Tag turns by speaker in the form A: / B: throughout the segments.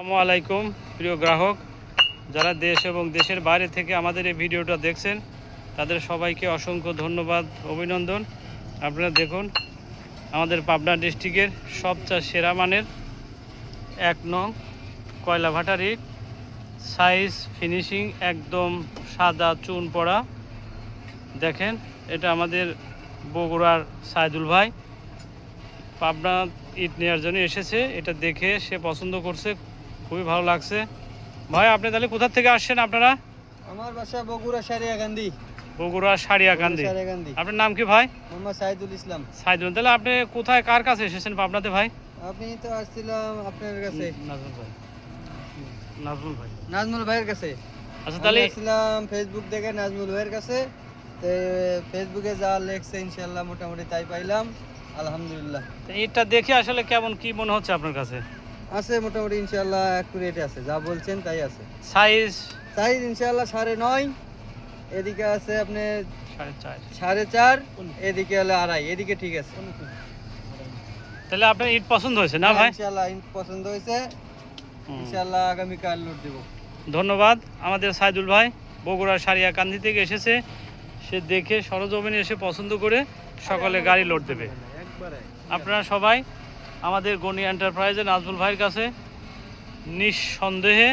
A: আসসালামু আলাইকুম প্রিয় গ্রাহক, যারা দেশ এবং দেশের বাইরে থেকে আমাদের এই ভিডিওটা দেখছেন তাদের সবাইকে অসংখ্য ধন্যবাদ, অভিনন্দন। আপনারা দেখুন, আমাদের পাবনা ডিস্ট্রিক্টের সবচেয়ে সেরা মানের 1 নং কয়লা ভাটার ইট, সাইজ ফিনিশিং একদম সাদা চুন পড়া। দেখেন, এটা আমাদের বগুড়ার সাইদুল ভাই পাবনা ইট নেওয়ার জন্য এসেছে। এটা দেখে সে পছন্দ করছে, খুবই ভালো লাগছে। ভাই, আপনি তাহলে কোথা থেকে আসছেন? আপনারা?
B: আমার বাসা বগুড়া সারিয়াকান্দি।
A: বগুড়া সারিয়াকান্দি। আপনার নাম কি ভাই?
B: মোহাম্মদ সাইদুল ইসলাম।
A: সাইদুল। তাহলে আপনি কোথায়, কার কাছে এসেছেন পাবনাতে ভাই?
B: আপনি তো আসছিলাম আপনার কাছে,
A: নাজমুল ভাই। নাজমুল ভাই,
B: নাজমুল ভাইয়ের কাছে।
A: আচ্ছা, তাহলে
B: আসছিলাম ফেসবুক দেখে নাজমুল ভাইয়ের কাছে। তো ফেসবুকে যা লেখছে ইনশাআল্লাহ মোটামুটি তাই পাইলাম, আলহামদুলিল্লাহ।
A: এটা দেখে আসলে কেমন কি মনে হচ্ছে আপনার কাছে?
B: আছে মোটামুটি ইনশাআল্লাহ অ্যাকুরেট আছে, যা বলছেন তাই আছে।
A: সাইজ
B: সাইজ ইনশাআল্লাহ 9.5, এদিকে আছে আপনি
A: 4.5,
B: 4.5, এদিকে হলো 2.5, এদিকে ঠিক আছে।
A: তাহলে আপনার ইট পছন্দ হয়েছে না ভাই?
B: ইনশাআল্লাহ পছন্দ হয়েছে, ইনশাআল্লাহ আগামী কাল লোড দেব।
A: ধন্যবাদ। আমাদের সাইদুল ভাই বগুড়ার সারিয়াকান্দি থেকে এসেছে, সে দেখে সরজমিনে এসে পছন্দ করে সকালে গাড়ি লোড দেবে। আপনারা সবাই আমাদের গনি এন্টারপ্রাইজের নাজমুল ভাইয়ের কাছে নিঃসন্দেহে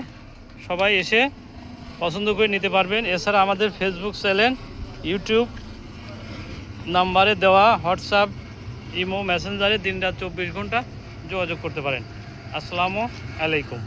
A: সবাই এসে পছন্দ করে নিতে পারবেন। এছাড়া আমাদের ফেসবুক চ্যানেল, ইউটিউব নাম্বারে দেওয়া হোয়াটসঅ্যাপ, ইমো, মেসেঞ্জারে দিন রাত 24 ঘন্টা যোগাযোগ করতে পারেন। আসসালামু আলাইকুম।